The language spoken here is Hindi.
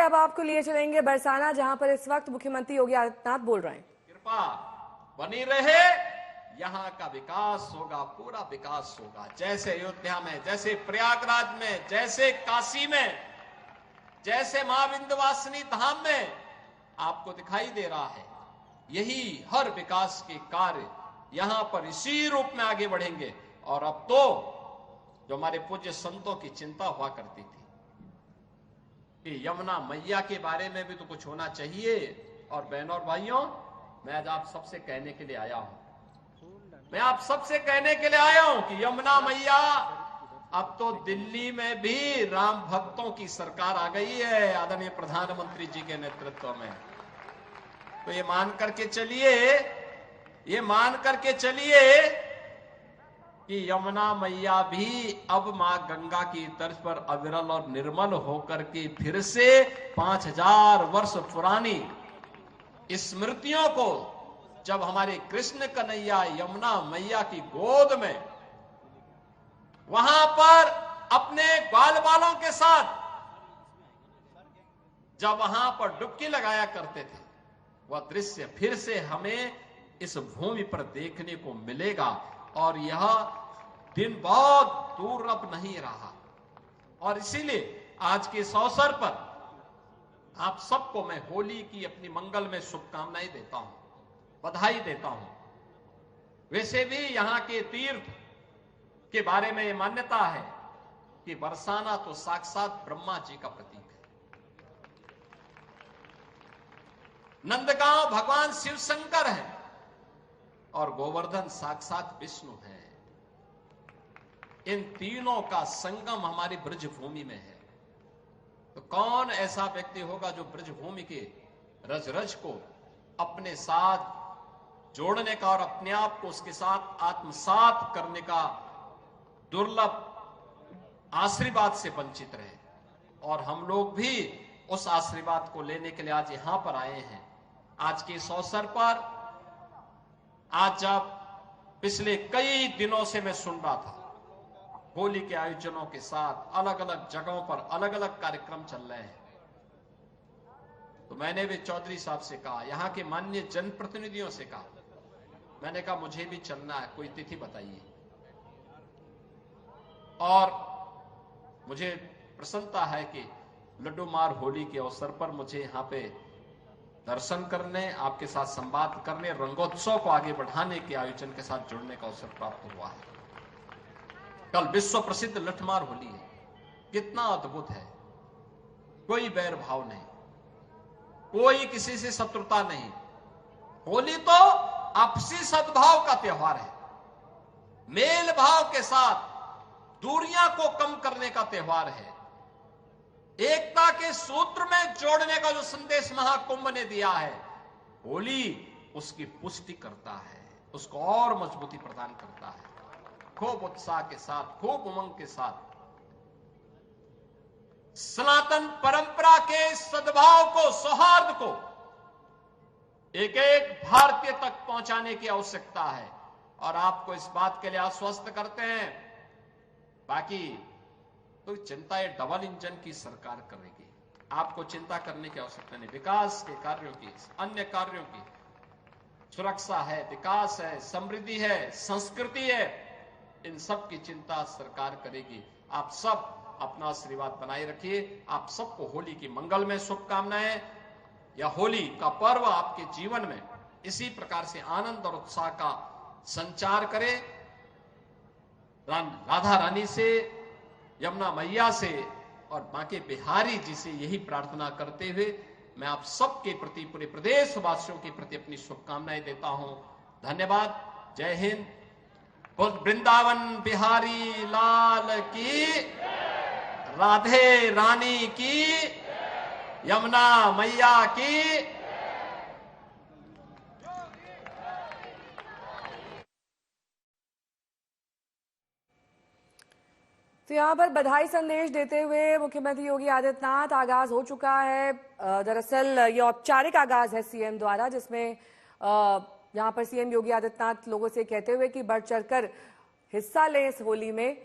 अब आपको लिए चलेंगे बरसाना, जहां पर इस वक्त मुख्यमंत्री योगी आदित्यनाथ बोल रहे हैं। कृपा बनी रहे, यहाँ का विकास होगा, पूरा विकास होगा। जैसे अयोध्या में, जैसे प्रयागराज में, जैसे काशी में, जैसे मां विंध्यवासिनी धाम में आपको दिखाई दे रहा है, यही हर विकास के कार्य यहां पर इसी रूप में आगे बढ़ेंगे। और अब तो जो हमारे पूज्य संतों की चिंता हुआ करती थी कि यमुना मैया के बारे में भी तो कुछ होना चाहिए। और बहनों और भाइयों, मैं आज आप सबसे कहने के लिए आया हूं, मैं आप सबसे कहने के लिए आया हूं कि यमुना मैया, अब तो दिल्ली में भी राम भक्तों की सरकार आ गई है आदरणीय प्रधानमंत्री जी के नेतृत्व में। तो ये मान करके चलिए कि यमुना मैया भी अब मां गंगा की तर्ज पर अविरल और निर्मल होकर के फिर से 5000 वर्ष पुरानी स्मृतियों को, जब हमारे कृष्ण कन्हैया यमुना मैया की गोद में वहां पर अपने ग्वाल बालों के साथ जब वहां पर डुबकी लगाया करते थे, वह दृश्य फिर से हमें इस भूमि पर देखने को मिलेगा। और यह दिन बहुत दूर अब नहीं रहा। और इसीलिए आज के इस अवसर पर आप सबको मैं होली की अपनी मंगल में शुभकामनाएं देता हूं, बधाई देता हूं। वैसे भी यहां के तीर्थ के बारे में यह मान्यता है कि बरसाना तो साक्षात ब्रह्मा जी का प्रतीक है। नंदगांव भगवान शिव शंकर है और गोवर्धन साक्षात विष्णु है। इन तीनों का संगम हमारी ब्रजभूमि में है। तो कौन ऐसा व्यक्ति होगा जो ब्रजभूमि के रज रज को अपने साथ जोड़ने का और अपने आप को उसके साथ आत्मसात करने का दुर्लभ आशीर्वाद से वंचित रहे। और हम लोग भी उस आशीर्वाद को लेने के लिए आज यहां पर आए हैं। आज के इस अवसर पर, आज जब पिछले कई दिनों से मैं सुन रहा था होली के आयोजनों के साथ अलग अलग जगहों पर अलग अलग कार्यक्रम चल रहे हैं, तो मैंने भी चौधरी साहब से कहा, यहां के माननीय जनप्रतिनिधियों से कहा, मैंने कहा मुझे भी चलना है, कोई तिथि बताइए। और मुझे प्रसन्नता है कि लड्डू मार होली के अवसर पर मुझे यहां पे दर्शन करने, आपके साथ संवाद करने, रंगोत्सव को आगे बढ़ाने के आयोजन के साथ जुड़ने का अवसर प्राप्त हुआ है। कल विश्व प्रसिद्ध लठमार होली है, कितना अद्भुत है। कोई बैर भाव नहीं, कोई किसी से शत्रुता नहीं। होली तो आपसी सद्भाव का त्योहार है, मेल भाव के साथ दूरियां को कम करने का त्योहार है, एकता के सूत्र में जोड़ने का जो संदेश महाकुंभ ने दिया है, होली उसकी पुष्टि करता है, उसको और मजबूती प्रदान करता है। खूब उत्साह के साथ, खूब उमंग के साथ सनातन परंपरा के सद्भाव को, सौहार्द को एक एक भारतीय तक पहुंचाने की आवश्यकता है। और आपको इस बात के लिए आश्वस्त करते हैं, बाकी तो चिंता ये डबल इंजन की सरकार करेगी, आपको चिंता करने की आवश्यकता नहीं। विकास के कार्यों की, अन्य कार्यों की, सुरक्षा है, विकास है, समृद्धि है, संस्कृति है, इन सब की चिंता सरकार करेगी। आप सब अपना आशीर्वाद बनाए रखिए। आप सबको होली की मंगल में शुभकामनाएं। यह होली का पर्व आपके जीवन में इसी प्रकार से आनंद और उत्साह का संचार करे। राधा रानी से, यमुना मैया से और बांके बिहारी जी से यही प्रार्थना करते हुए मैं आप सबके प्रति, पूरे प्रदेश वासियों के प्रति अपनी शुभकामनाएं देता हूं। धन्यवाद। जय हिंद। वृंदावन बिहारी लाल की, राधे रानी की, यमुना मैया की। तो यहाँ पर बधाई संदेश देते हुए मुख्यमंत्री योगी आदित्यनाथ, आगाज हो चुका है। दरअसल ये औपचारिक आगाज है सीएम द्वारा, जिसमें यहाँ पर सीएम योगी आदित्यनाथ लोगों से कहते हुए कि बढ़ चढ़कर हिस्सा लें इस होली में।